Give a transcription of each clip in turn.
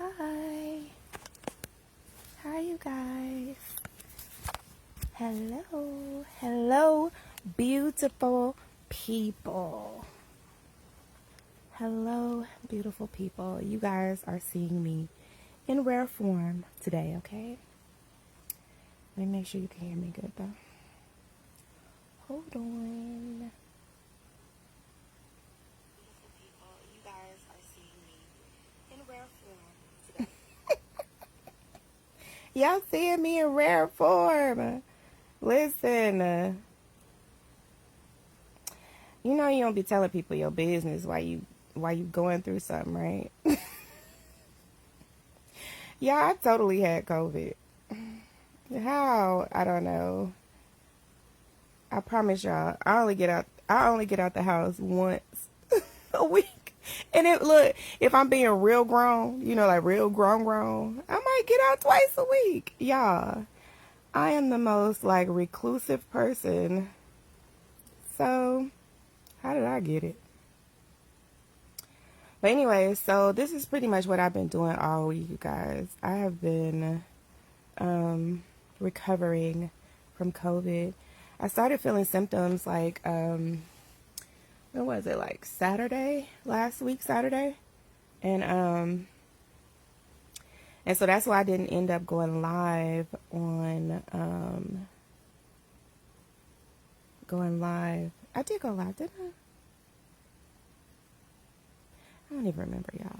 Hi. Hi, you guys. Hello. Hello, beautiful people. Hello, beautiful people. You guys are seeing me in rare form today, okay? Let me make sure you can hear me good, though. Hold on. Beautiful people, you guys are seeing me in rare form today. Y'all seeing me in rare form. Listen, you know you don't be telling people your business while you going through something, right? Yeah, I totally had COVID. How? I don't know. I promise y'all, I only get out the house once a week. And if I'm being real grown, like real grown, I might get out twice a week. Y'all, I am the most like reclusive person. So, how did I get it? But anyway, so this is pretty much what I've been doing all week, you guys. I have been recovering from COVID. I started feeling symptoms like, when was it, like Saturday, last week, Saturday? And so that's why I didn't end up going live on, I did go live, didn't I? I don't even remember, y'all.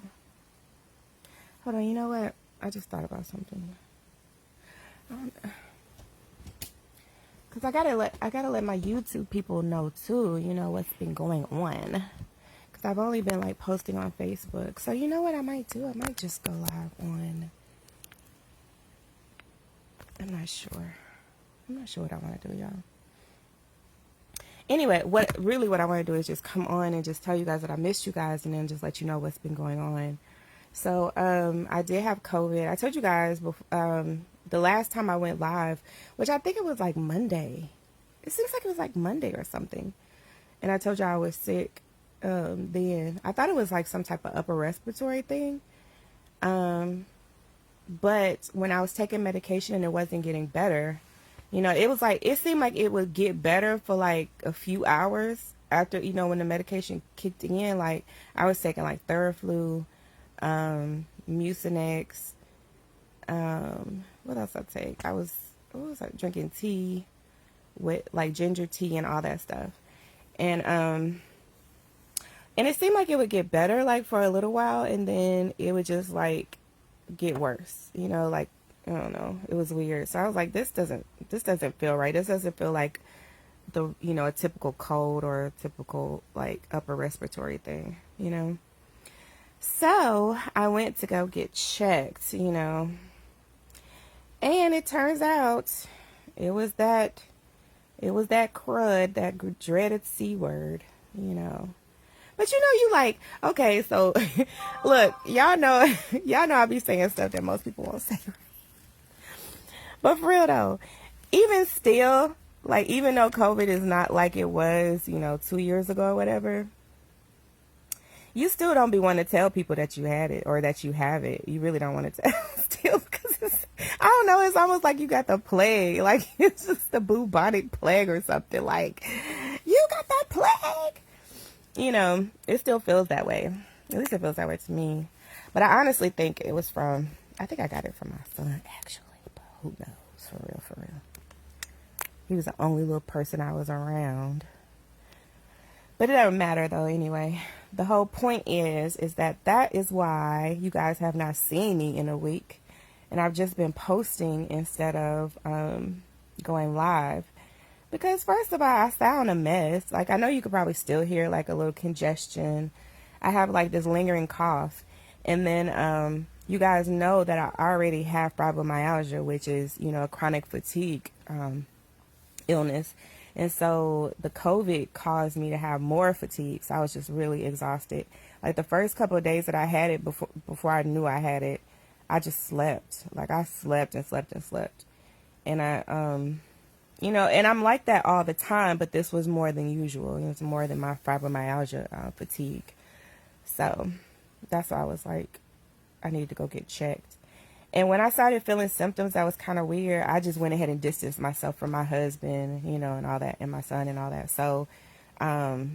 Hold on, you know what? I just thought about something. Cause I gotta let my YouTube people know too, what's been going on. Cause I've only been like posting on Facebook. So you know what I might do? I might just go live on. I'm not sure what I want to do, y'all. Anyway, what I want to do is just come on and just tell you guys that I missed you guys, and then just let you know what's been going on. So, I did have COVID. I told you guys before, the last time I went live, which I think it was like Monday. It seems like it was like Monday or something. And I told you I was sick then. I thought it was like some type of upper respiratory thing. But when I was taking medication and it wasn't getting better, it seemed like it would get better for like a few hours after, when the medication kicked in. Like I was taking like Theraflu, Mucinex, what else I take? I was drinking tea with like ginger tea and all that stuff. And it seemed like it would get better like for a little while, and then it would just like get worse, like, I don't know. It was weird. So I was like, this doesn't feel right. This doesn't feel like a typical cold or a typical like upper respiratory thing, So I went to go get checked, and it turns out it was that crud, that dreaded C word, But you like, okay, so look, y'all know I be saying stuff that most people won't say. But for real though, even still, like, even though COVID is not like it was, 2 years ago or whatever, you still don't be wanting to tell people that you had it or that you have it. You really don't want to tell still, because I don't know, it's almost like you got the plague. Like, it's just the bubonic plague or something. Like, you got that plague. It still feels that way. At least it feels that way to me. But I honestly think I think I got it from my son, actually. But who knows? For real. He was the only little person I was around. But it doesn't matter, though, anyway. The whole point is that is why you guys have not seen me in a week. And I've just been posting instead of going live. Because first of all, I sound a mess. Like, I know you could probably still hear like a little congestion. I have like this lingering cough. And then you guys know that I already have fibromyalgia, which is, a chronic fatigue illness. And so the COVID caused me to have more fatigue. So I was just really exhausted. Like the first couple of days that I had it, before I knew I had it, I just slept. Like I slept and slept and slept. And and I'm like that all the time, but this was more than usual. It was more than my fibromyalgia fatigue. So that's why I was like, I needed to go get checked. And when I started feeling symptoms that was kind of weird, I just went ahead and distanced myself from my husband, you know, and all that, and my son and all that. So, well,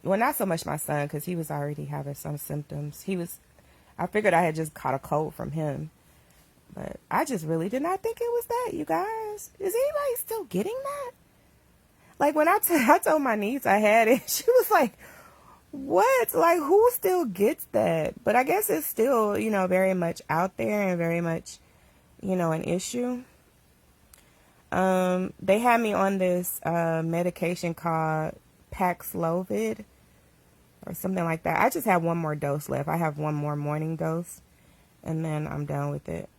not so much my son, because he was already having some symptoms. I figured I had just caught a cold from him. But I just really did not think it was that, you guys. Is anybody still getting that? Like, when I told my niece I had it, she was like, what? Like, who still gets that? But I guess it's still, you know, very much out there and very much, you know, an issue. They had me on this medication called Paxlovid or something like that. I just have one more dose left. I have one more morning dose, and then I'm done with it.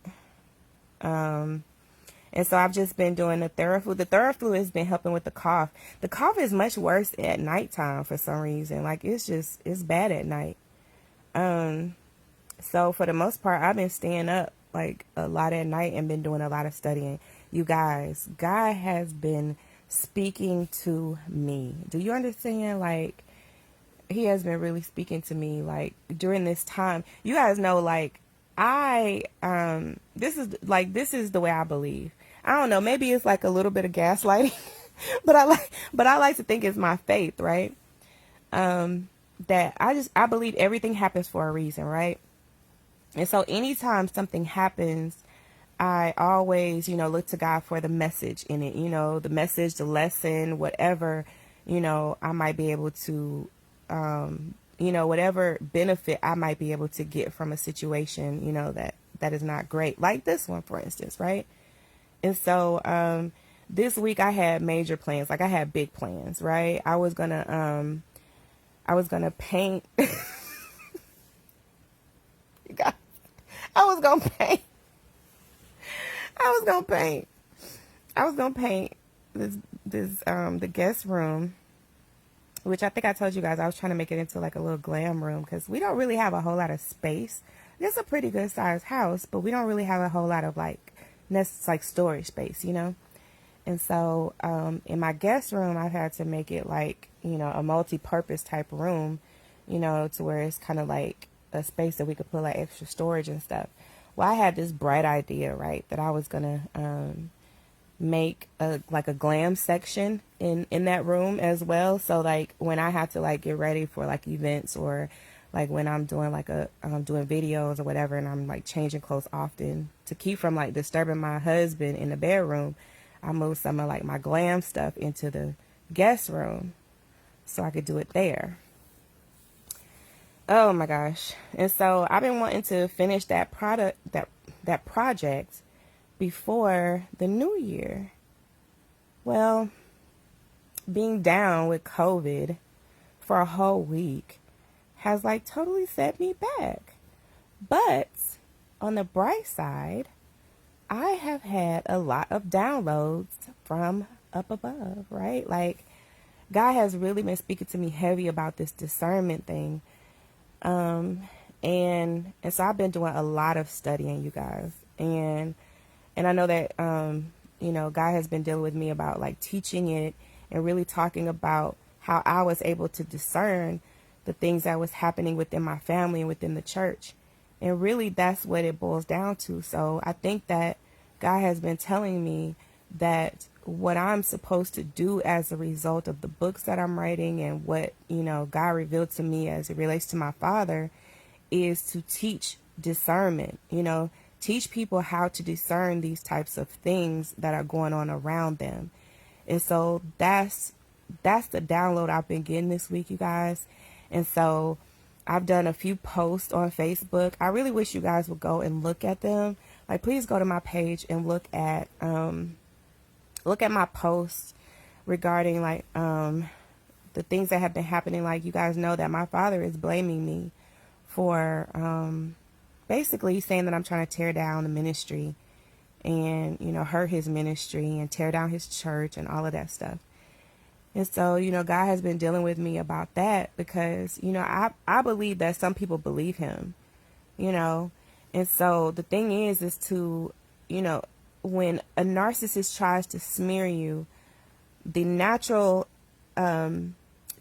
And so I've just been doing the Theraflu. The Theraflu has been helping with the cough. The cough is much worse at nighttime for some reason. Like, it's bad at night. So for the most part, I've been staying up like a lot at night and been doing a lot of studying. You guys, God has been speaking to me. Do you understand? Like, he has been really speaking to me, like, during this time. You guys know, like, this is the way I believe. I don't know, maybe it's like a little bit of gaslighting, but I like to think it's my faith, right? That I believe everything happens for a reason, right? And so anytime something happens, I always, you know, look to God for the message in it, you know, the message, the lesson, whatever, you know, I might be able to, you know, whatever benefit I might be able to get from a situation, you know, that is not great. Like this one, for instance, right? And so, this week I had major plans. Like, I had big plans, right? I was gonna paint. You guys, I was gonna paint. The guest room, which I think I told you guys I was trying to make it into like a little glam room, because we don't really have a whole lot of space. It's a pretty good sized house, but we don't really have a whole lot of like storage space, you know? And so, in my guest room, I've had to make it like, you know, a multi-purpose type room, you know, to where it's kind of like a space that we could put like extra storage and stuff. Well, I had this bright idea, right, that I was gonna make a glam section in that room as well. So like when I have to like get ready for like events, or like when I'm doing doing videos or whatever, and I'm like changing clothes often to keep from like disturbing my husband in the bedroom, I moved some of like my glam stuff into the guest room so I could do it there. Oh my gosh. And so I've been wanting to finish that project before the new year. Well, being down with COVID for a whole week has like totally set me back. But on the bright side, I have had a lot of downloads from up above, right? Like, God has really been speaking to me heavy about this discernment thing. And so I've been doing a lot of studying, you guys. And I know that, you know, God has been dealing with me about like teaching it and really talking about how I was able to discern the things that was happening within my family and within the church. And really that's what it boils down to. So I think that God has been telling me that what I'm supposed to do as a result of the books that I'm writing and what, you know, God revealed to me as it relates to my father is to teach discernment, you know, teach people how to discern these types of things that are going on around them. And so that's the download I've been getting this week, you guys. And so I've done a few posts on Facebook. I really wish you guys would go and look at them. Like, please go to my page and look at my posts regarding like the things that have been happening. Like, you guys know that my father is blaming me for basically saying that I'm trying to tear down the ministry and, you know, hurt his ministry and tear down his church and all of that stuff. And so, you know, God has been dealing with me about that because, you know, I believe that some people believe him, you know. And so the thing is to, you know, when a narcissist tries to smear you, the natural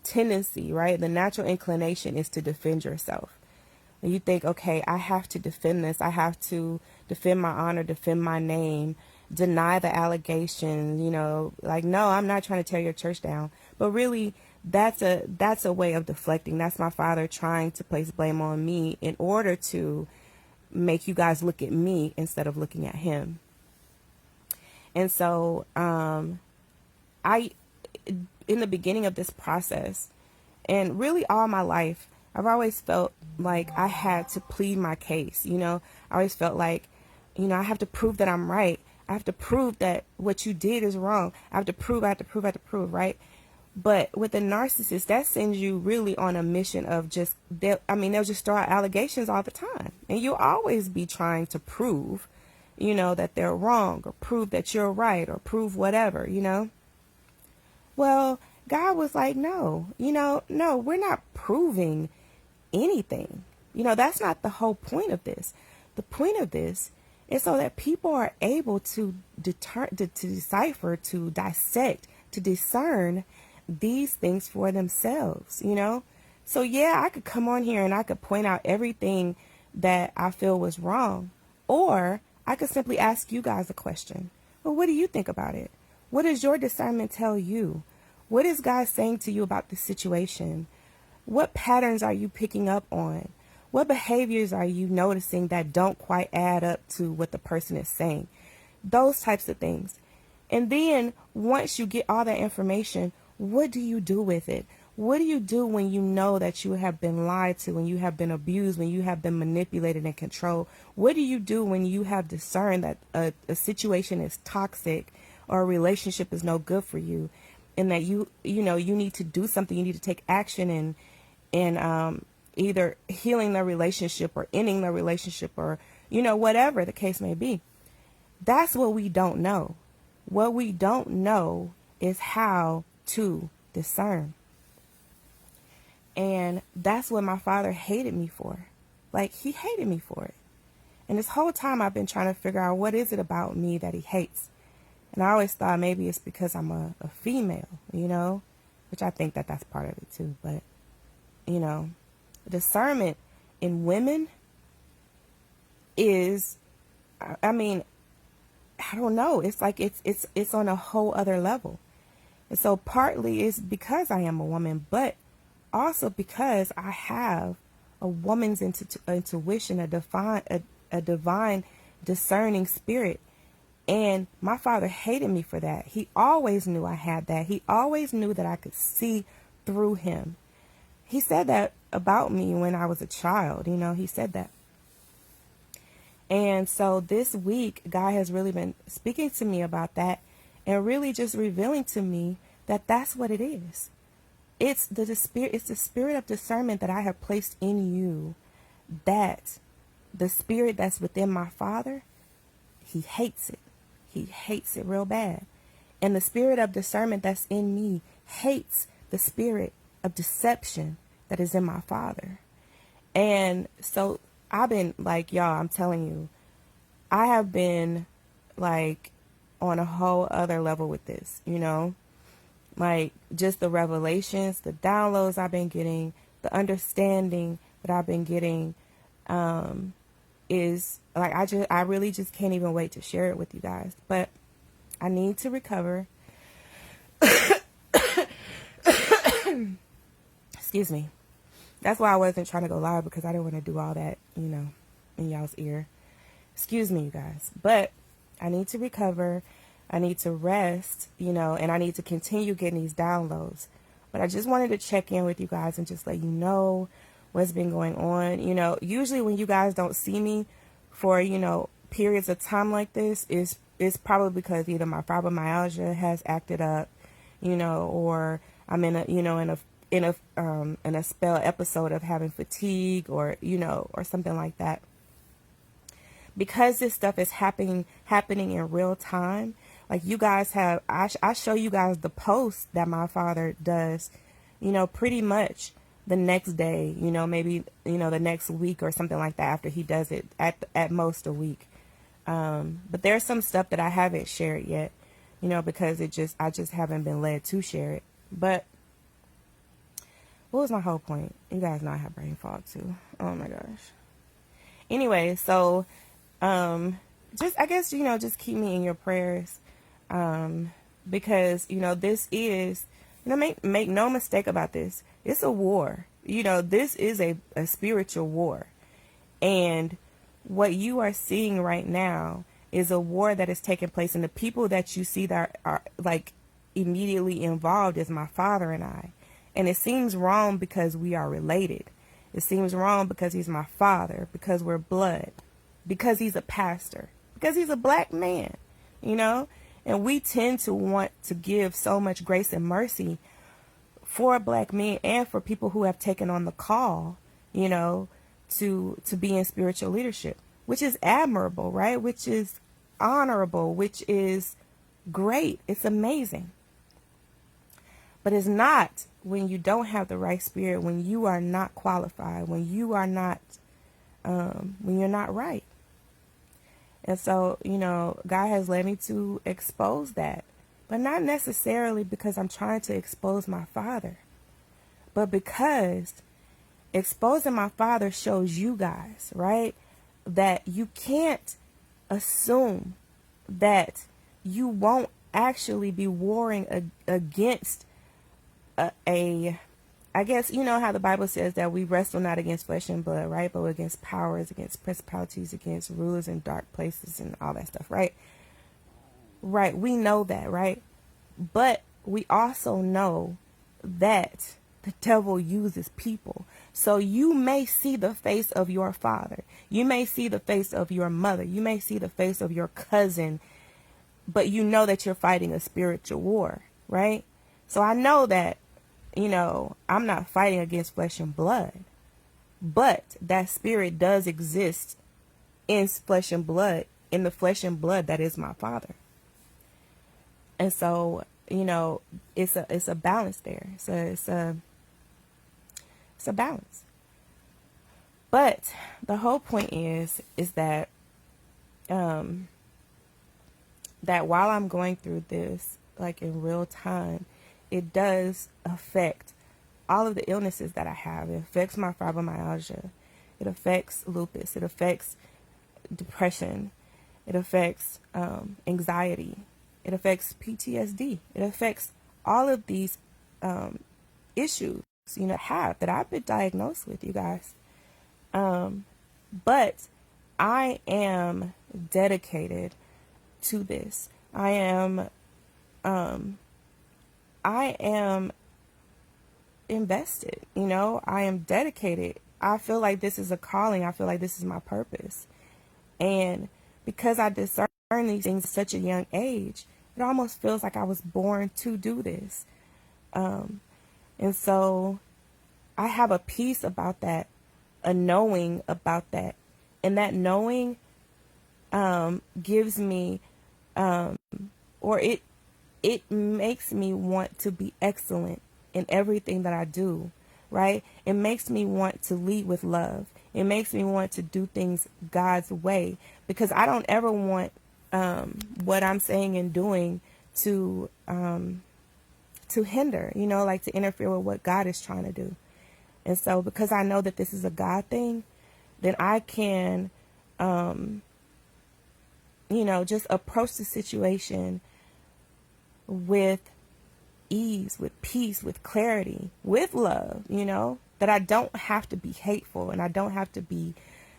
tendency, right, the natural inclination is to defend yourself. And you think, okay, I have to defend this. I have to defend my honor, defend my name, deny the allegations, like, no, I'm not trying to tear your church down. But really, that's a way of deflecting. That's my father trying to place blame on me in order to make you guys look at me instead of looking at him. And so, I, in the beginning of this process, and really all my life, I've always felt like I had to plead my case. I always felt like, I have to prove that I'm right. I have to prove that what you did is wrong. I have to prove, right? But with a narcissist, that sends you really on a mission of just, they'll just throw out allegations all the time. And you'll always be trying to prove, that they're wrong, or prove that you're right, or prove whatever, Well, God was like, no, no, we're not proving anything. That's not the whole point of this. The point of this is so that people are able to decipher, to dissect, to discern these things for themselves, So yeah, I could come on here and I could point out everything that I feel was wrong. Or I could simply ask you guys a question. Well, what do you think about it? What does your discernment tell you? What is God saying to you about this situation? What patterns are you picking up on? What behaviors are you noticing that don't quite add up to what the person is saying? Those types of things. And then once you get all that information, what do you do with it? What do you do when you know that you have been lied to, when you have been abused, when you have been manipulated and controlled? What do you do when you have discerned that a situation is toxic or a relationship is no good for you, and that you need to do something, you need to take action in either healing the relationship or ending the relationship, or whatever the case may be? That's what we don't know. What we don't know is how to discern. And that's what my father hated me for. Like, he hated me for it. And this whole time I've been trying to figure out, what is it about me that he hates? And I always thought maybe it's because I'm a female, which I think that that's part of it too. But, discernment in women is, I don't know. It's like it's on a whole other level. And so partly it's because I am a woman, but also because I have a woman's intuition, a divine discerning spirit. And my father hated me for that. He always knew I had that. He always knew that I could see through him. He said that about me when I was a child. He said that. And so this week, God has really been speaking to me about that, and really just revealing to me that that's what it is. It's the spirit of discernment that I have placed in you, that the spirit that's within my father, he hates it. He hates it real bad. And the spirit of discernment that's in me hates the spirit of deception that is in my father. And so I've been like, y'all, I'm telling you, I have been like on a whole other level with this, like just the revelations, the downloads I've been getting, the understanding that I've been getting, is like, I really just can't even wait to share it with you guys. But I need to recover. Excuse me. That's why I wasn't trying to go live, because I didn't want to do all that, in y'all's ear. Excuse me, you guys. But I need to recover. I need to rest, and I need to continue getting these downloads. But I just wanted to check in with you guys and just let you know what's been going on. Usually when you guys don't see me for, periods of time like this, is probably because either my fibromyalgia has acted up, or I'm in a spell episode of having fatigue, or or something like that. Because this stuff is happening in real time. Like, you guys have, I show you guys the posts that my father does, pretty much the next day, maybe, the next week or something like that, after he does it, at most a week. But there's some stuff that I haven't shared yet, because I just haven't been led to share it. But what was my whole point? You guys know I have brain fog too. Oh my gosh. Anyway, so just, I guess, just keep me in your prayers, because this is, make no mistake about this, it's a war. This is a spiritual war, and what you are seeing right now is a war that is taking place, and the people that you see that are like immediately involved is my father and I. And it seems wrong because we are related. It seems wrong because he's my father, because we're blood, because he's a pastor, because he's a black man, and we tend to want to give so much grace and mercy for black men and for people who have taken on the call, to be in spiritual leadership, which is admirable, right? Which is honorable, which is great. It's amazing. But it's not when you don't have the right spirit, when you are not qualified, when you are not, when you're not right. And so, God has led me to expose that, but not necessarily because I'm trying to expose my father, but because exposing my father shows you guys, right, that you can't assume that you won't actually be warring against I guess, how the Bible says that we wrestle not against flesh and blood, right? But against powers, against principalities, against rulers in dark places and all that stuff, right? Right. We know that, right? But we also know that the devil uses people. So you may see the face of your father. You may see the face of your mother. You may see the face of your cousin, but you know that you're fighting a spiritual war, right? So I know that, I'm not fighting against flesh and blood, but that spirit does exist in flesh and blood, in the flesh and blood that is my father. And so, it's a balance there. It's a balance. But the whole point is that, that while I'm going through this, like in real time, it does affect all of the illnesses that I have. It affects my fibromyalgia. It affects lupus. It affects depression. It affects anxiety. It affects PTSD. It affects all of these issues, that I've been diagnosed with, you guys. But I am dedicated to this. I am invested, I am dedicated. I feel like this is a calling. I feel like this is my purpose. And because I discern these things at such a young age, it almost feels like I was born to do this. And so I have a peace about that, a knowing about that. And that knowing gives me, or it makes me want to be excellent in everything that I do, right? It makes me want to lead with love. It makes me want to do things God's way, because I don't ever want what I'm saying and doing to hinder, like to interfere with what God is trying to do. And so because I know that this is a God thing, then I can, just approach the situation with ease, with peace, with clarity, with love, that I don't have to be hateful, and I don't have to be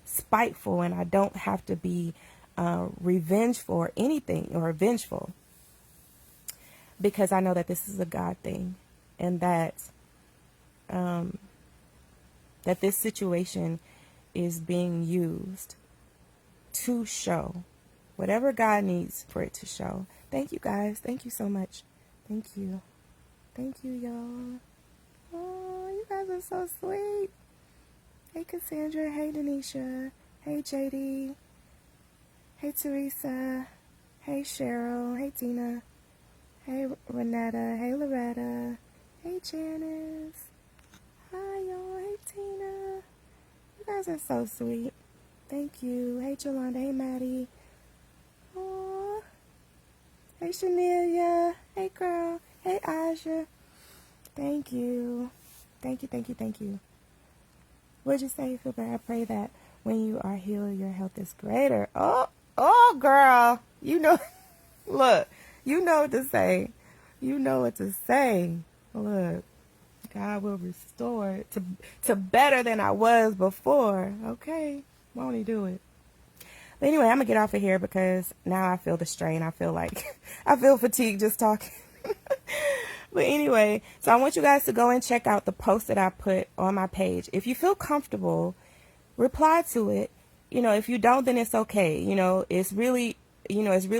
spiteful, and I don't have to be revengeful or anything, or vengeful, because I know that this is a God thing, and that that this situation is being used to show whatever God needs for it to show. Thank you, guys. Thank you so much. Thank you. Thank you, y'all. Oh, you guys are so sweet. Hey, Cassandra. Hey, Denisha. Hey, JD. Hey, Teresa. Hey, Cheryl. Hey, Tina. Hey, Renetta. Hey, Loretta. Hey, Janice. Hi, y'all. Hey, Tina. You guys are so sweet. Thank you. Hey, Jolanda. Hey, Maddie. Aww. Hey, Shanelia. Hey, girl. Hey, Aja. Thank you. Thank you, thank you, thank you. What'd you say, Philbert? I pray that when you are healed, your health is greater. Oh, girl. You know, look, you know what to say. You know what to say. Look, God will restore it to better than I was before. Okay, won't he do it? But anyway, I'm going to get off of here because now I feel the strain. I feel like, I feel fatigued just talking. But anyway, so I want you guys to go and check out the post that I put on my page. If you feel comfortable, reply to it. You know, if you don't, then it's okay. You know, it's really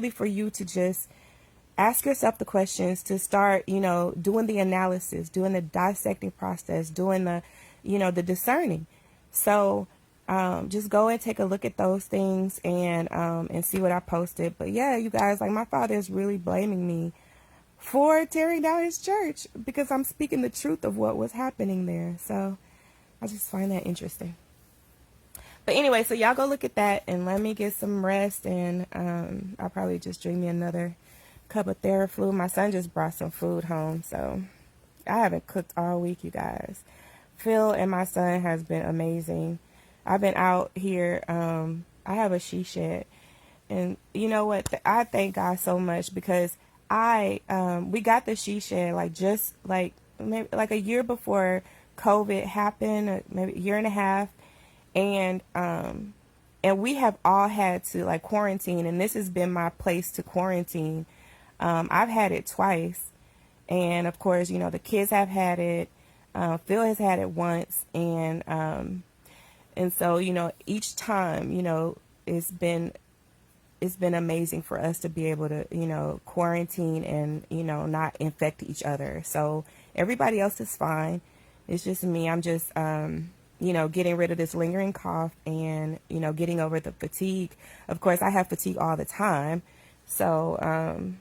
for you to just ask yourself the questions, to start, you know, doing the analysis, doing the dissecting process, doing the, you know, the discerning. So just go and take a look at those things and see what I posted. But yeah, you guys, like, my father is really blaming me for tearing down his church because I'm speaking the truth of what was happening there. So I just find that interesting. But anyway, so y'all go look at that and let me get some rest, and I'll probably just drink me another cup of Theraflu. My son just brought some food home, so I haven't cooked all week, you guys. Phil and my son has been amazing. I've been out here. I have a she shed, and you know what? I thank God so much because we got the she shed maybe like a year before COVID happened, maybe a year and a half, and we have all had to like quarantine, and this has been my place to quarantine. I've had it twice, and of course, you know, the kids have had it. Phil has had it once, and so, you know, each time, you know, it's been amazing for us to be able to, you know, quarantine and, you know, not infect each other. So everybody else is fine. It's just me. I'm just, you know, getting rid of this lingering cough and, you know, getting over the fatigue. Of course, I have fatigue all the time. So,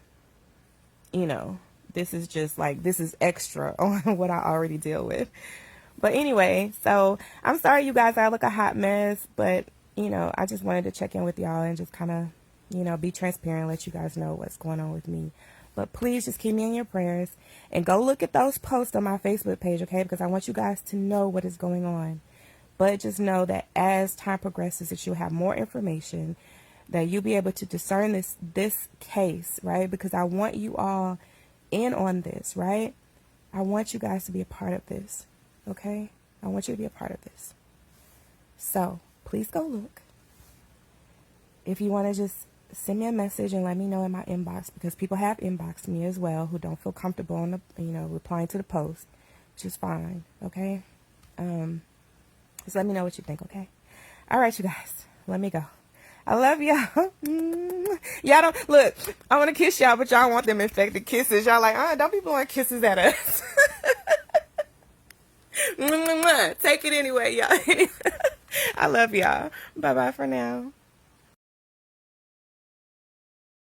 you know, this is just like, this is extra on what I already deal with. But anyway, so I'm sorry, you guys, I look a hot mess, but, you know, I just wanted to check in with y'all and just kind of, you know, be transparent, let you guys know what's going on with me. But please just keep me in your prayers and go look at those posts on my Facebook page, okay? Because I want you guys to know what is going on. But just know that as time progresses, that you'll have more information, that you'll be able to discern this case, right? Because I want you all in on this, right? I want you guys to be a part of this, okay? I want you to be a part of this. So please go look. If you want to just send me a message and let me know in my inbox, because people have inboxed me as well who don't feel comfortable on the, you know, replying to the post, which is fine, okay? Just let me know what you think, okay? All right, you guys, let me go. I love y'all. Y'all don't, look, I want to kiss y'all, but y'all want them infected kisses. Y'all like, don't be blowing kisses at us. Take it anyway, y'all. I love y'all. Bye-bye for now.